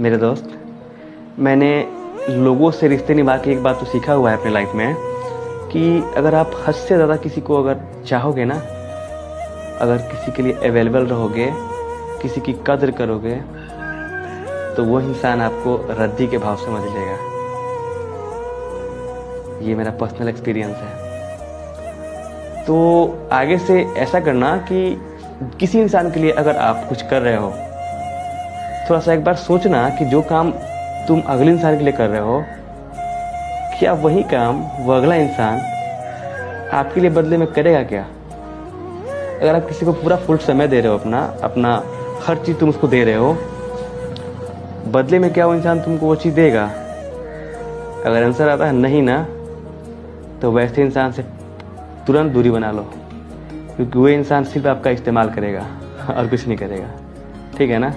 मेरे दोस्त, मैंने लोगों से रिश्ते निभा के एक बात तो सीखा हुआ है अपने लाइफ में कि अगर आप हद से ज़्यादा किसी को अगर चाहोगे ना, अगर किसी के लिए अवेलेबल रहोगे, किसी की कद्र करोगे, तो वो इंसान आपको रद्दी के भाव से समझ लेगा। ये मेरा पर्सनल एक्सपीरियंस है। तो आगे से ऐसा करना कि किसी इंसान के लिए अगर आप कुछ कर रहे हो, थोड़ा सा एक बार सोचना कि जो काम तुम अगले इंसान के लिए कर रहे हो, क्या वही काम वो अगला इंसान आपके लिए बदले में करेगा क्या? अगर आप किसी को पूरा फुल समय दे रहे हो, अपना हर चीज़ तुम उसको दे रहे हो, बदले में क्या वो इंसान तुमको वो चीज़ देगा? अगर आंसर आता है नहीं ना, तो वैसे इंसान से तुरंत दूरी बना लो, क्योंकि वो इंसान सिर्फ आपका इस्तेमाल करेगा और कुछ नहीं करेगा। ठीक है ना?